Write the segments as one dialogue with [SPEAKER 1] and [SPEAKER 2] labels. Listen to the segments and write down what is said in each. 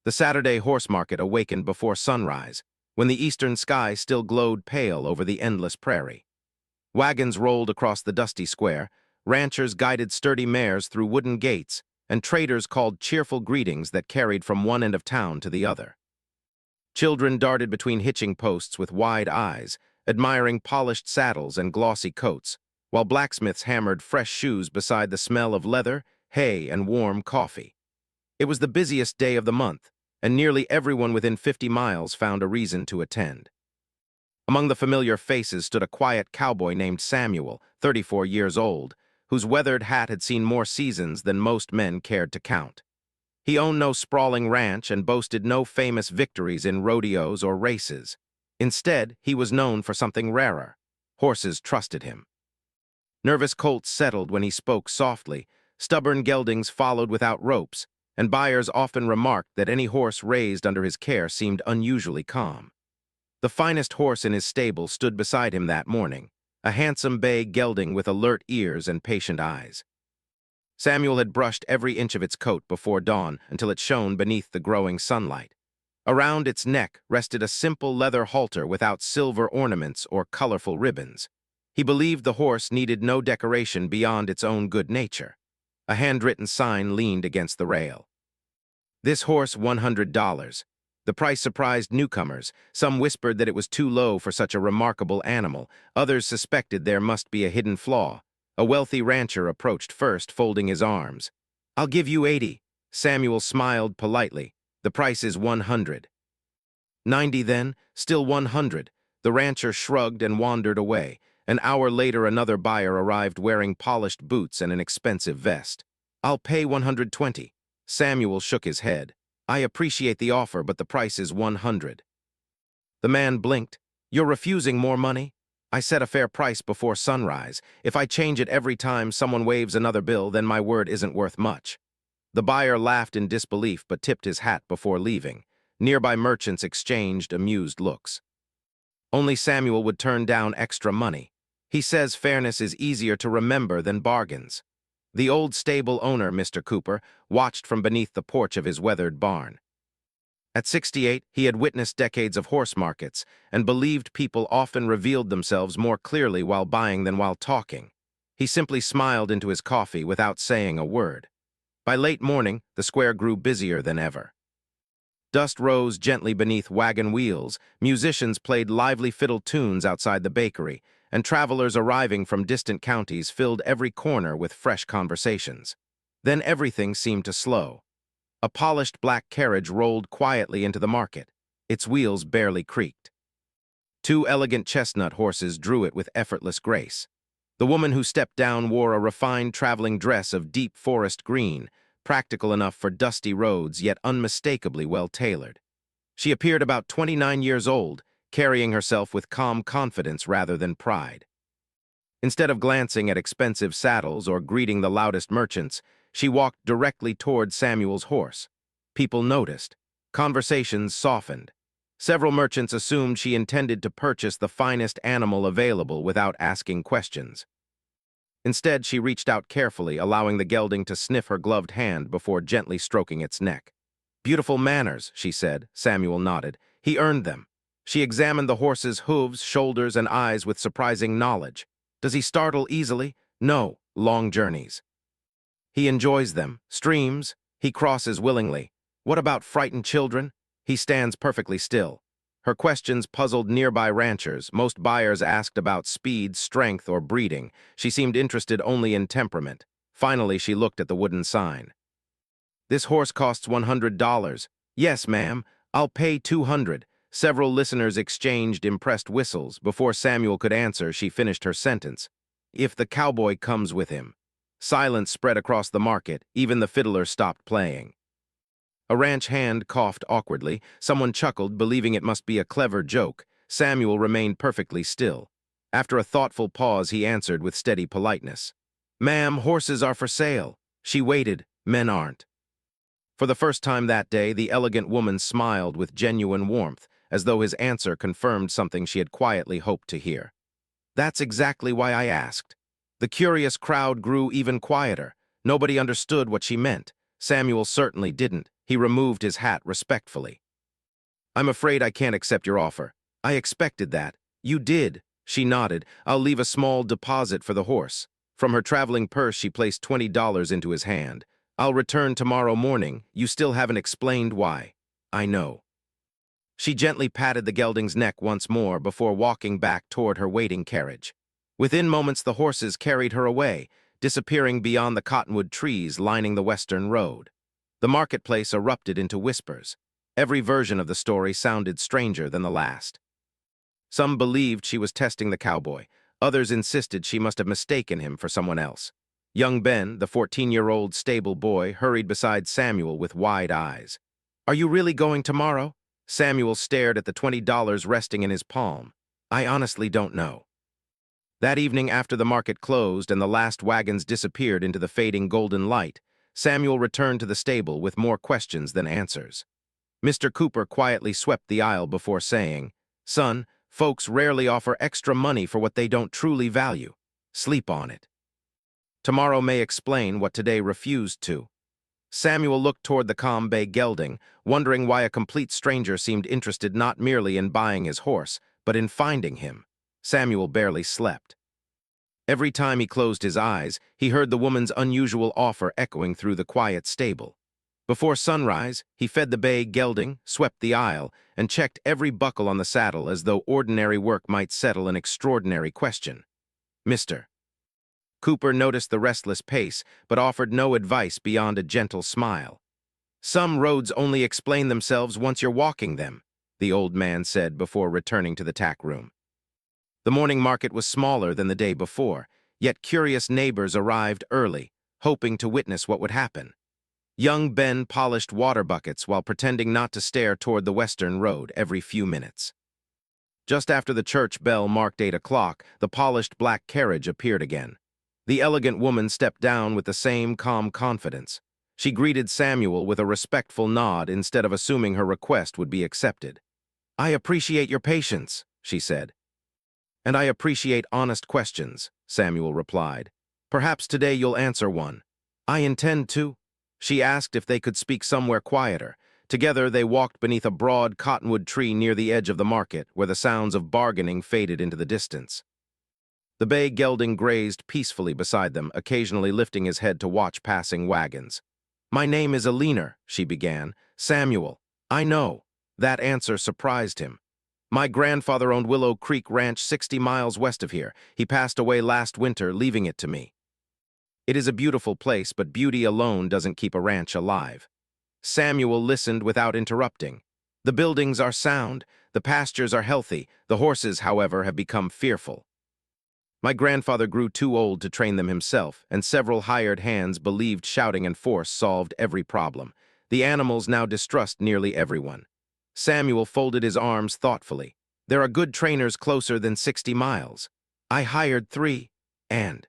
[SPEAKER 1] The Saturday horse market awakened before sunrise, when the eastern sky still glowed pale over the endless prairie. Wagons rolled across the dusty square, ranchers guided sturdy mares through wooden gates, and traders called cheerful greetings that carried from one end of town to the other. Children darted between hitching posts with wide eyes, admiring polished saddles and glossy coats, while blacksmiths hammered fresh shoes beside the smell of leather, hay, and warm coffee. It was the busiest day of the month, and nearly everyone within 50 miles found a reason to attend. Among the familiar faces stood a quiet cowboy named Samuel, 34 years old, whose weathered hat had seen more seasons than most men cared to count. He owned no sprawling ranch and boasted no famous victories in rodeos or races. Instead, he was known for something rarer. Horses trusted him. Nervous colts settled when he spoke softly, stubborn geldings followed without ropes, and buyers often remarked that any horse raised under his care seemed unusually calm. The finest horse in his stable stood beside him that morning, a handsome bay gelding with alert ears and patient eyes. Samuel had brushed every inch of its coat before dawn until it shone beneath the growing sunlight. Around its neck rested a simple leather halter without silver ornaments or colorful ribbons. He believed the horse needed no decoration beyond its own good nature. A handwritten sign leaned against the rail. "This horse $100. The price surprised newcomers. Some whispered that it was too low for such a remarkable animal. Others suspected there must be a hidden flaw. A wealthy rancher approached first, folding his arms. "I'll give you 80. Samuel smiled politely. "The price is 100. "90 then, still 100. The rancher shrugged and wandered away. An hour later, another buyer arrived wearing polished boots and an expensive vest. "I'll pay 120. Samuel shook his head. "I appreciate the offer, but the price is 100. The man blinked. "You're refusing more money? I set a fair price before sunrise. If I change it every time someone waves another bill, then my word isn't worth much." The buyer laughed in disbelief but tipped his hat before leaving. Nearby merchants exchanged amused looks. Only Samuel would turn down extra money. He says fairness is easier to remember than bargains. The old stable owner, Mr. Cooper, watched from beneath the porch of his weathered barn. At 68, he had witnessed decades of horse markets and believed people often revealed themselves more clearly while buying than while talking. He simply smiled into his coffee without saying a word. By late morning, the square grew busier than ever. Dust rose gently beneath wagon wheels, musicians played lively fiddle tunes outside the bakery, and travelers arriving from distant counties filled every corner with fresh conversations. Then everything seemed to slow. A polished black carriage rolled quietly into the market. Its wheels barely creaked. Two elegant chestnut horses drew it with effortless grace. The woman who stepped down wore a refined traveling dress of deep forest green, practical enough for dusty roads yet unmistakably well-tailored. She appeared about 29 years old, carrying herself with calm confidence rather than pride. Instead of glancing at expensive saddles or greeting the loudest merchants, she walked directly toward Samuel's horse. People noticed. Conversations softened. Several merchants assumed she intended to purchase the finest animal available without asking questions. Instead, she reached out carefully, allowing the gelding to sniff her gloved hand before gently stroking its neck. "Beautiful manners," she said. Samuel nodded. "He earned them." She examined the horse's hooves, shoulders, and eyes with surprising knowledge. "Does he startle easily?" "No, long journeys. He enjoys them. Streams, he crosses willingly. What about frightened children? He stands perfectly still." Her questions puzzled nearby ranchers. Most buyers asked about speed, strength, or breeding. She seemed interested only in temperament. Finally, she looked at the wooden sign. "This horse costs $100. "Yes, ma'am. I'll pay 200. Several listeners exchanged impressed whistles. Before Samuel could answer, she finished her sentence. "If the cowboy comes with him." Silence spread across the market. Even the fiddler stopped playing. A ranch hand coughed awkwardly. Someone chuckled, believing it must be a clever joke. Samuel remained perfectly still. After a thoughtful pause, he answered with steady politeness. "Ma'am, horses are for sale." She waited. "Men aren't." For the first time that day, the elegant woman smiled with genuine warmth, as though his answer confirmed something she had quietly hoped to hear. "That's exactly why I asked." The curious crowd grew even quieter. Nobody understood what she meant. Samuel certainly didn't. He removed his hat respectfully. I'm afraid I can't accept your offer. I expected that. You did. She nodded. I'll leave a small deposit for the horse. From her traveling purse, she placed $20 into his hand. I'll return tomorrow morning. You still haven't explained why. I know. She gently patted the gelding's neck once more before walking back toward her waiting carriage. Within moments, the horses carried her away, disappearing beyond the cottonwood trees lining the western road. The marketplace erupted into whispers. Every version of the story sounded stranger than the last. Some believed she was testing the cowboy. Others insisted she must have mistaken him for someone else. Young Ben, the 14-year-old stable boy, hurried beside Samuel with wide eyes. Are you really going tomorrow? Samuel stared at the $20 resting in his palm. I honestly don't know. That evening, after the market closed and the last wagons disappeared into the fading golden light, Samuel returned to the stable with more questions than answers. Mr. Cooper quietly swept the aisle before saying, Son, folks rarely offer extra money for what they don't truly value. Sleep on it. Tomorrow may explain what today refused to. Samuel looked toward the calm bay gelding, wondering why a complete stranger seemed interested not merely in buying his horse, but in finding him. Samuel barely slept. Every time he closed his eyes, he heard the woman's unusual offer echoing through the quiet stable. Before sunrise, he fed the bay gelding, swept the aisle, and checked every buckle on the saddle as though ordinary work might settle an extraordinary question. Mr. Cooper noticed the restless pace, but offered no advice beyond a gentle smile. Some roads only explain themselves once you're walking them, the old man said before returning to the tack room. The morning market was smaller than the day before, yet curious neighbors arrived early, hoping to witness what would happen. Young Ben polished water buckets while pretending not to stare toward the western road every few minutes. Just after the church bell marked 8 o'clock, the polished black carriage appeared again. The elegant woman stepped down with the same calm confidence. She greeted Samuel with a respectful nod instead of assuming her request would be accepted. I appreciate your patience, she said. And I appreciate honest questions, Samuel replied. Perhaps today you'll answer one. I intend to. She asked if they could speak somewhere quieter. Together they walked beneath a broad cottonwood tree near the edge of the market, where the sounds of bargaining faded into the distance. The bay gelding grazed peacefully beside them, occasionally lifting his head to watch passing wagons. My name is Alina, she began. Samuel. I know. That answer surprised him. My grandfather owned Willow Creek Ranch 60 miles west of here. He passed away last winter, leaving it to me. It is a beautiful place, but beauty alone doesn't keep a ranch alive. Samuel listened without interrupting. The buildings are sound, the pastures are healthy, the horses, however, have become fearful. My grandfather grew too old to train them himself, and several hired hands believed shouting and force solved every problem. The animals now distrust nearly everyone. Samuel folded his arms thoughtfully. There are good trainers closer than 60 miles. I hired 3, and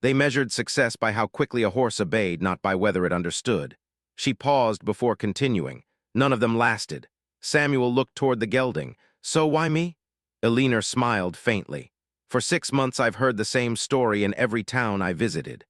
[SPEAKER 1] they measured success by how quickly a horse obeyed, not by whether it understood. She paused before continuing. None of them lasted. Samuel looked toward the gelding. So why me? Alina smiled faintly. For 6 months I've heard the same story in every town I visited.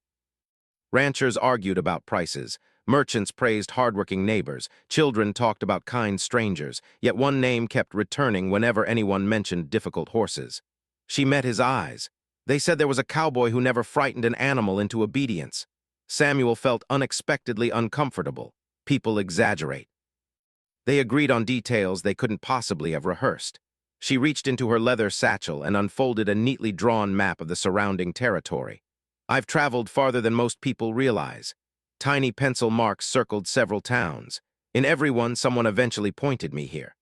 [SPEAKER 1] Ranchers argued about prices. Merchants praised hardworking neighbors. Children talked about kind strangers. Yet one name kept returning whenever anyone mentioned difficult horses. She met his eyes. They said there was a cowboy who never frightened an animal into obedience. Samuel felt unexpectedly uncomfortable. People exaggerate. They agreed on details they couldn't possibly have rehearsed. She reached into her leather satchel and unfolded a neatly drawn map of the surrounding territory. I've traveled farther than most people realize. Tiny pencil marks circled several towns. In every one, someone eventually pointed me here.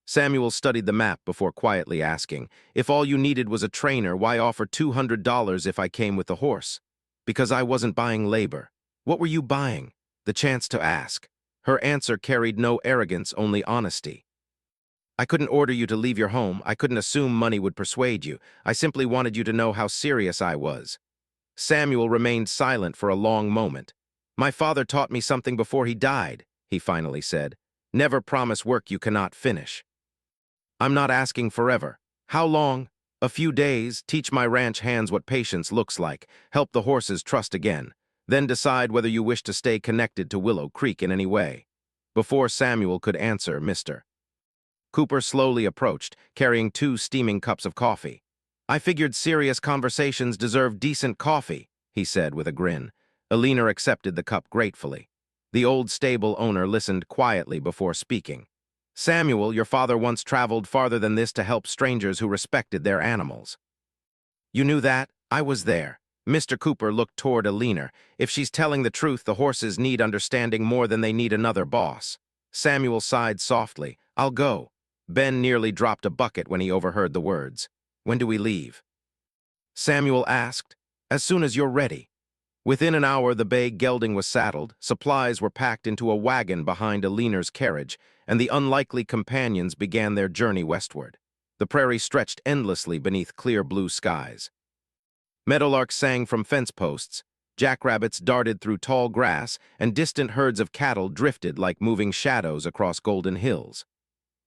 [SPEAKER 1] Samuel studied the map before quietly asking, if all you needed was a trainer, why offer $200 if I came with the horse? Because I wasn't buying labor. What were you buying? The chance to ask. Her answer carried no arrogance, only honesty. I couldn't order you to leave your home. I couldn't assume money would persuade you. I simply wanted you to know how serious I was. Samuel remained silent for a long moment. My father taught me something before he died, he finally said. Never promise work you cannot finish. I'm not asking forever. How long? A few days. Teach my ranch hands what patience looks like. Help the horses trust again. Then decide whether you wish to stay connected to Willow Creek in any way. Before Samuel could answer, Mr. Cooper slowly approached, carrying 2 steaming cups of coffee. I figured serious conversations deserve decent coffee, he said with a grin. Alina accepted the cup gratefully. The old stable owner listened quietly before speaking. Samuel, your father once traveled farther than this to help strangers who respected their animals. You knew that? I was there. Mr. Cooper looked toward Alina. If she's telling the truth, the horses need understanding more than they need another boss. Samuel sighed softly. I'll go. Ben nearly dropped a bucket when he overheard the words. When do we leave? Samuel asked. As soon as you're ready. Within an hour, the bay gelding was saddled, supplies were packed into a wagon behind Alina's carriage, and the unlikely companions began their journey westward. The prairie stretched endlessly beneath clear blue skies. Meadowlarks sang from fence posts, jackrabbits darted through tall grass, and distant herds of cattle drifted like moving shadows across golden hills.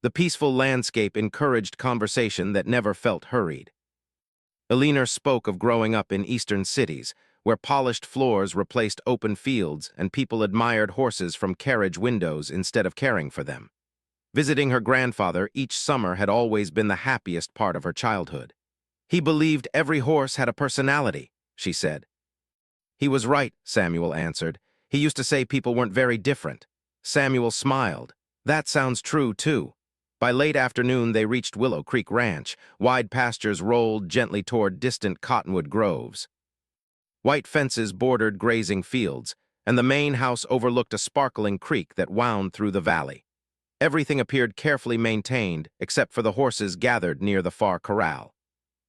[SPEAKER 1] The peaceful landscape encouraged conversation that never felt hurried. Alina spoke of growing up in eastern cities, where polished floors replaced open fields and people admired horses from carriage windows instead of caring for them. Visiting her grandfather each summer had always been the happiest part of her childhood. He believed every horse had a personality, she said. He was right, Samuel answered. He used to say people weren't very different. Samuel smiled. That sounds true, too. By late afternoon, they reached Willow Creek Ranch. Wide pastures rolled gently toward distant cottonwood groves. White fences bordered grazing fields, and the main house overlooked a sparkling creek that wound through the valley. Everything appeared carefully maintained, except for the horses gathered near the far corral.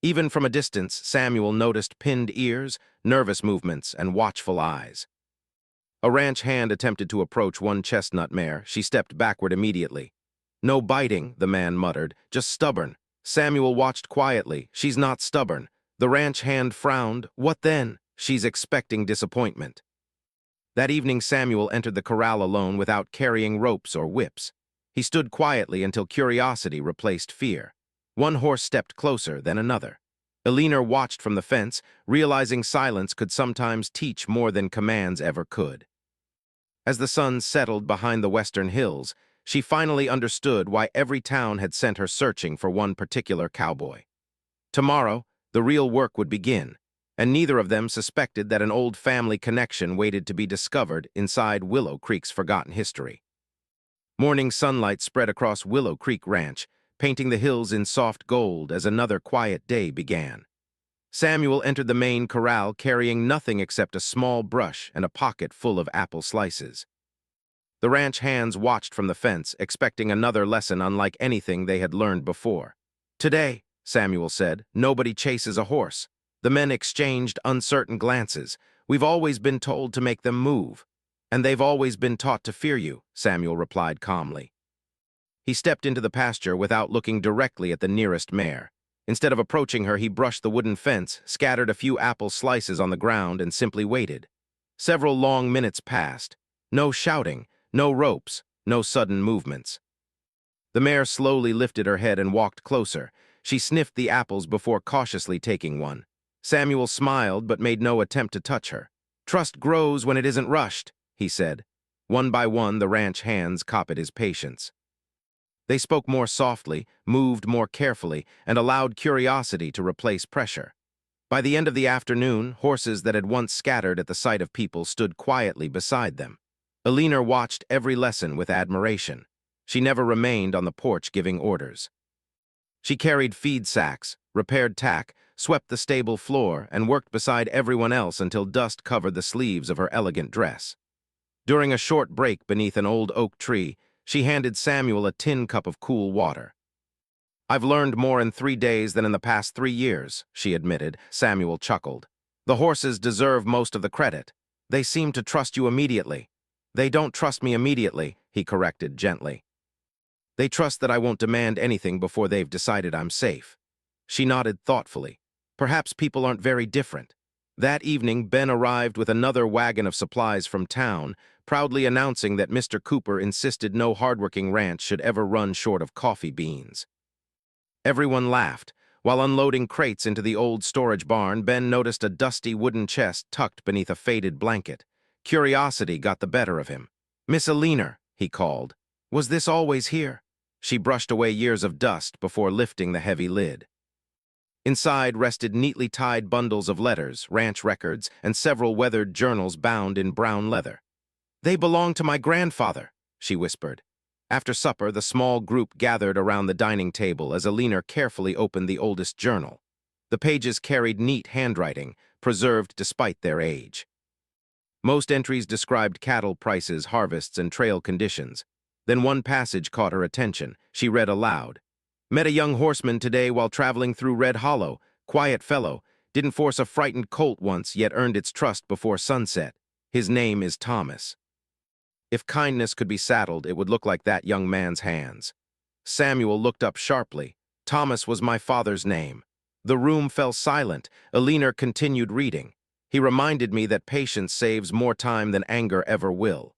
[SPEAKER 1] Even from a distance, Samuel noticed pinned ears, nervous movements, and watchful eyes. A ranch hand attempted to approach one chestnut mare. She stepped backward immediately. No biting, the man muttered, just stubborn. Samuel watched quietly. She's not stubborn. The ranch hand frowned. What then? She's expecting disappointment. That evening, Samuel entered the corral alone without carrying ropes or whips. He stood quietly until curiosity replaced fear. One horse stepped closer, then another. Alina watched from the fence, realizing silence could sometimes teach more than commands ever could. As the sun settled behind the western hills, she finally understood why every town had sent her searching for one particular cowboy. Tomorrow, the real work would begin, and neither of them suspected that an old family connection waited to be discovered inside Willow Creek's forgotten history. Morning sunlight spread across Willow Creek Ranch, painting the hills in soft gold as another quiet day began. Samuel entered the main corral carrying nothing except a small brush and a pocket full of apple slices. The ranch hands watched from the fence, expecting another lesson unlike anything they had learned before. Today, Samuel said, nobody chases a horse. The men exchanged uncertain glances. We've always been told to make them move. And they've always been taught to fear you, Samuel replied calmly. He stepped into the pasture without looking directly at the nearest mare. Instead of approaching her, he brushed the wooden fence, scattered a few apple slices on the ground, and simply waited. Several long minutes passed. No shouting, no ropes, no sudden movements. The mare slowly lifted her head and walked closer. She sniffed the apples before cautiously taking one. Samuel smiled but made no attempt to touch her. Trust grows when it isn't rushed, he said. One by one, the ranch hands copied his patience. They spoke more softly, moved more carefully, and allowed curiosity to replace pressure. By the end of the afternoon, horses that had once scattered at the sight of people stood quietly beside them. Alina watched every lesson with admiration. She never remained on the porch giving orders. She carried feed sacks, repaired tack, swept the stable floor, and worked beside everyone else until dust covered the sleeves of her elegant dress. During a short break beneath an old oak tree, she handed Samuel a tin cup of cool water. I've learned more in 3 days than in the past 3 years, she admitted. Samuel chuckled. The horses deserve most of the credit. They seem to trust you immediately. They don't trust me immediately, he corrected gently. They trust that I won't demand anything before they've decided I'm safe. She nodded thoughtfully. Perhaps people aren't very different. That evening, Ben arrived with another wagon of supplies from town, proudly announcing that Mr. Cooper insisted no hardworking ranch should ever run short of coffee beans. Everyone laughed. While unloading crates into the old storage barn, Ben noticed a dusty wooden chest tucked beneath a faded blanket. Curiosity got the better of him. "Miss Alina," he called. "Was this always here?" She brushed away years of dust before lifting the heavy lid. Inside rested neatly tied bundles of letters, ranch records, and several weathered journals bound in brown leather. "They belong to my grandfather," she whispered. After supper, the small group gathered around the dining table as Alina carefully opened the oldest journal. The pages carried neat handwriting, preserved despite their age. Most entries described cattle prices, harvests, and trail conditions. Then one passage caught her attention. She read aloud. "Met a young horseman today while traveling through Red Hollow. Quiet fellow. Didn't force a frightened colt once, yet earned its trust before sunset. His name is Thomas." If kindness could be saddled, it would look like that young man's hands. Samuel looked up sharply. "Thomas was my father's name." The room fell silent. Alina continued reading. "He reminded me that patience saves more time than anger ever will.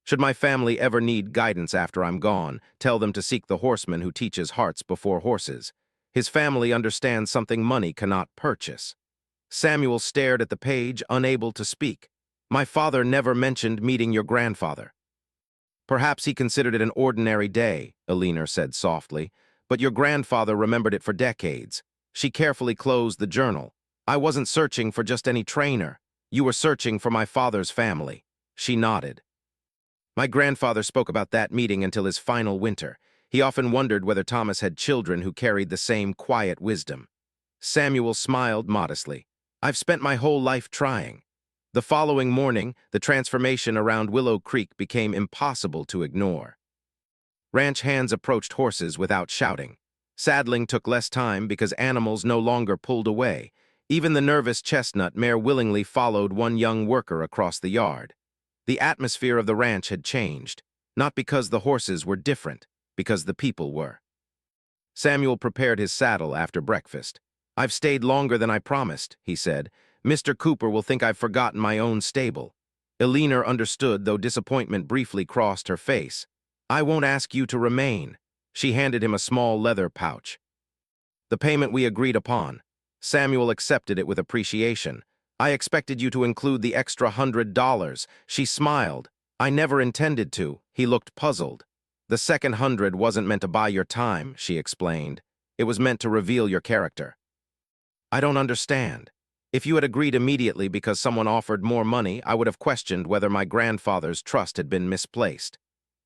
[SPEAKER 1] Should my family ever need guidance after I'm gone, tell them to seek the horseman who teaches hearts before horses. His family understands something money cannot purchase." Samuel stared at the page, unable to speak. "My father never mentioned meeting your grandfather." "Perhaps he considered it an ordinary day," Alina said softly, "but your grandfather remembered it for decades." She carefully closed the journal. "I wasn't searching for just any trainer. You were searching for my father's family." She nodded. "My grandfather spoke about that meeting until his final winter. He often wondered whether Thomas had children who carried the same quiet wisdom." Samuel smiled modestly. "I've spent my whole life trying." The following morning, the transformation around Willow Creek became impossible to ignore. Ranch hands approached horses without shouting. Saddling took less time because animals no longer pulled away. Even the nervous chestnut mare willingly followed one young worker across the yard. The atmosphere of the ranch had changed, not because the horses were different, because the people were. Samuel prepared his saddle after breakfast. "I've stayed longer than I promised," he said. "Mr. Cooper will think I've forgotten my own stable." Alina understood, though disappointment briefly crossed her face. "I won't ask you to remain." She handed him a small leather pouch. "The payment we agreed upon." Samuel accepted it with appreciation. "I expected you to include the extra $100. She smiled. "I never intended to." He looked puzzled. "The second 100 wasn't meant to buy your time," she explained. "It was meant to reveal your character." "I don't understand. If you had agreed immediately because someone offered more money, I would have questioned whether my grandfather's trust had been misplaced."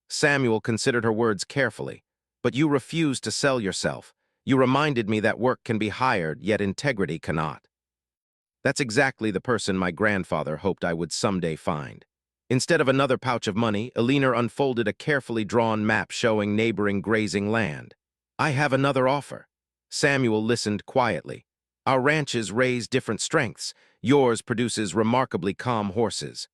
[SPEAKER 1] Samuel considered her words carefully. "But you refused to sell yourself. You reminded me that work can be hired, yet integrity cannot." "That's exactly the person my grandfather hoped I would someday find." Instead of another pouch of money, Alina unfolded a carefully drawn map showing neighboring grazing land. "I have another offer." Samuel listened quietly. "Our ranches raise different strengths. Yours produces remarkably calm horses.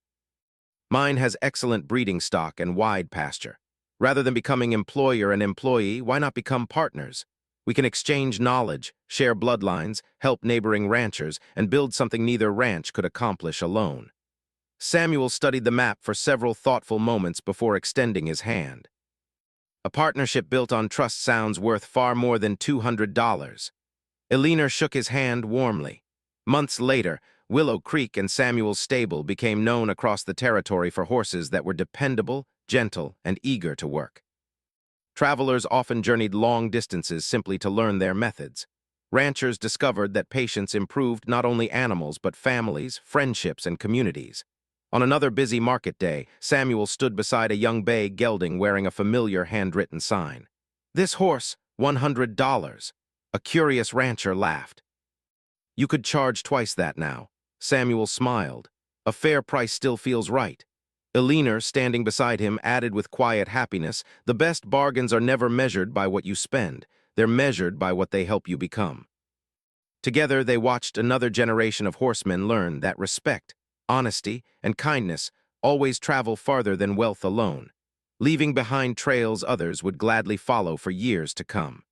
[SPEAKER 1] Mine has excellent breeding stock and wide pasture. Rather than becoming employer and employee, why not become partners? We can exchange knowledge, share bloodlines, help neighboring ranchers, and build something neither ranch could accomplish alone." Samuel studied the map for several thoughtful moments before extending his hand. "A partnership built on trust sounds worth far more than $200. Alina shook his hand warmly. Months later, Willow Creek and Samuel's stable became known across the territory for horses that were dependable, gentle, and eager to work. Travelers often journeyed long distances simply to learn their methods. Ranchers discovered that patience improved not only animals but families, friendships, and communities. On another busy market day, Samuel stood beside a young bay gelding wearing a familiar handwritten sign. "This horse, $100. A curious rancher laughed. "You could charge twice that now." Samuel smiled. "A fair price still feels right." Alina, standing beside him, added with quiet happiness, "The best bargains are never measured by what you spend. They're measured by what they help you become." Together, they watched another generation of horsemen learn that respect, honesty, and kindness always travel farther than wealth alone, leaving behind trails others would gladly follow for years to come.